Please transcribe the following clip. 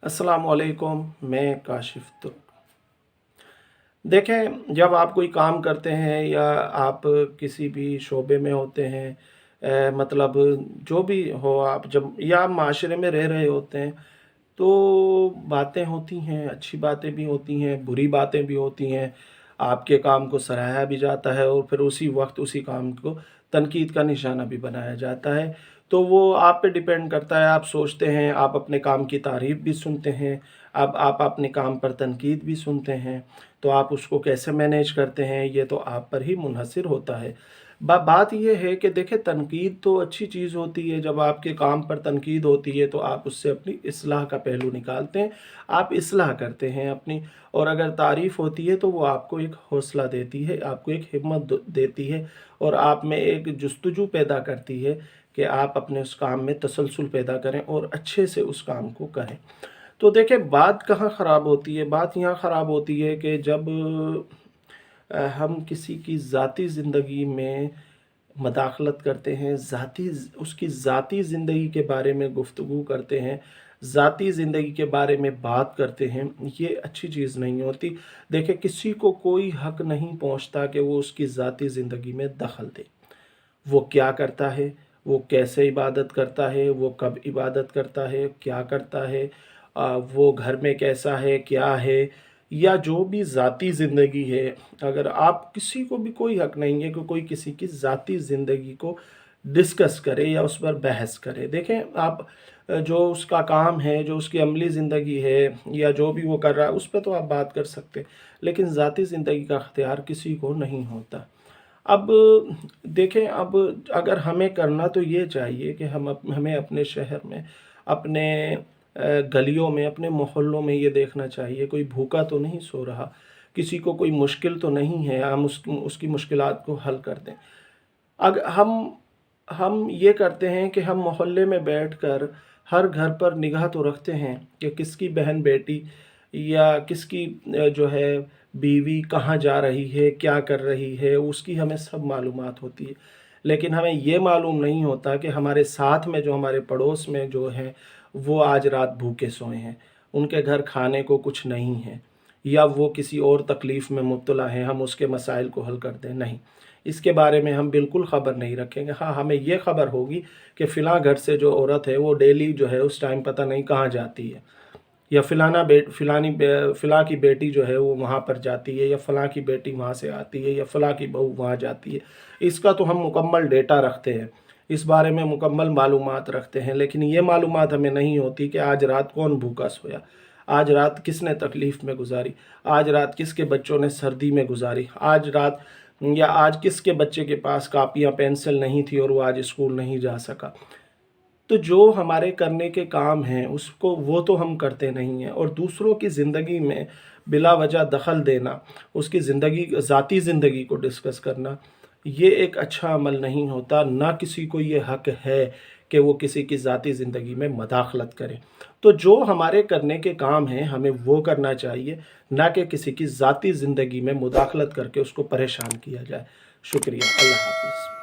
अस्सलामुअलैकुम, मैं काशिफ तुर्क। देखें, जब आप कोई काम करते हैं या आप किसी भी शोबे में होते हैं, मतलब जो भी हो, आप जब या माशरे में रह रहे होते हैं तो बातें होती हैं, अच्छी बातें भी होती हैं, बुरी बातें भी होती हैं। आपके काम को सराहा भी जाता है और फिर उसी वक्त उसी काम को तनकीद का निशाना भी बनाया जाता है। तो वो आप पे डिपेंड करता है, आप सोचते हैं, आप अपने काम की तारीफ़ भी सुनते हैं, अब आप अपने काम पर तनकीद भी सुनते हैं, तो आप उसको कैसे मैनेज करते हैं, ये तो आप पर ही मुनहसर होता है। बात ये है कि देखिए, तनकीद तो अच्छी चीज़ होती है। जब आपके काम पर तनकीद होती है तो आप उससे अपनी इस्लाह का पहलू निकालते हैं, आप इस्लाह करते हैं अपनी। और अगर तारीफ़ होती है तो वो आपको एक हौसला देती है, आपको एक हिम्मत देती है और आप में एक जुस्तजू पैदा करती है कि आप अपने उस काम में तसलसल पैदा करें और अच्छे से उस काम को करें। तो देखिए, बात कहाँ ख़राब होती है? बात यहाँ ख़राब होती है कि जब हम किसी की ज़ाती ज़िंदगी में मदाखलत करते हैं, उसकी ज़ाती ज़िंदगी के बारे में गुफ्तगू करते हैं, ज़ाती ज़िंदगी के बारे में बात करते हैं, ये अच्छी चीज़ नहीं होती। देखिए, किसी को कोई हक़ नहीं पहुँचता कि वो उसकी ज़ाती ज़िंदगी में दख़ल दे। वो क्या करता है, वो कैसे इबादत करता है, वो कब इबादत करता है, क्या करता है, वो घर में कैसा है, क्या है, या जो भी ज़ाती ज़िंदगी है, अगर आप किसी को भी कोई हक़ नहीं है कि कोई किसी की ज़ाती ज़िंदगी को डिस्कस करे या उस पर बहस करे। देखें, आप जो उसका काम है, जो उसकी अमली ज़िंदगी है या जो भी वो कर रहा है, उस पे तो आप बात कर सकते हैं, लेकिन ज़ाती ज़िंदगी का इख्तियार किसी को नहीं होता। अब देखें, अब अगर हमें करना तो ये चाहिए कि हमें अपने शहर में, अपने गलियों में, अपने मोहल्लों में ये देखना चाहिए कोई भूखा तो नहीं सो रहा, किसी को कोई मुश्किल तो नहीं है, हम उसकी मुश्किलात को हल कर दें। अग हम ये करते हैं कि हम मोहल्ले में बैठकर हर घर पर निगाह तो रखते हैं कि किसकी बहन बेटी या किसकी जो है बीवी कहाँ जा रही है, क्या कर रही है, उसकी हमें सब मालूमात होती है। लेकिन हमें ये मालूम नहीं होता कि हमारे साथ में, जो हमारे पड़ोस में जो हैं, वो आज रात भूखे सोए हैं, उनके घर खाने को कुछ नहीं है, या वो किसी और तकलीफ़ में मुब्तला हैं, हम उसके मसाइल को हल कर दें, नहीं। इसके बारे में हम बिल्कुल ख़बर नहीं रखेंगे। हाँ, हमें ये ख़बर होगी कि फ़िलाँ घर से जो औरत है वो डेली जो है उस टाइम पता नहीं कहाँ जाती है, या फ़िलाँ की बेटी जो है वो वहाँ पर जाती है, या फ़लाँ की बेटी वहाँ से आती है, या फ़लाँ की बहू वहाँ जाती है। इसका तो हम मुकम्मल डेटा रखते हैं, इस बारे में मुकम्मल मालूमात रखते हैं, लेकिन ये मालूमात हमें नहीं होती कि आज रात कौन भूखा सोया, आज रात किसने तकलीफ़ में गुजारी, आज रात किसके बच्चों ने सर्दी में गुजारी, आज रात या आज किसके बच्चे के पास कापियाँ पेंसिल नहीं थी और वो आज स्कूल नहीं जा सका। तो जो हमारे करने के काम हैं उसको वो तो हम करते नहीं हैं, और दूसरों की ज़िंदगी में बिला वजह दखल देना, उसकी ज़ाती ज़िंदगी को डिस्कस करना, ये एक अच्छा अमल नहीं होता। ना किसी को ये हक़ है कि वो किसी की ज़ाती ज़िंदगी में मदाखलत करे। तो जो हमारे करने के काम हैं हमें वो करना चाहिए, ना कि किसी की ज़ाती ज़िंदगी में मुदाखलत करके उसको परेशान किया जाए। शुक्रिया। अल्लाह हाफ़िज़।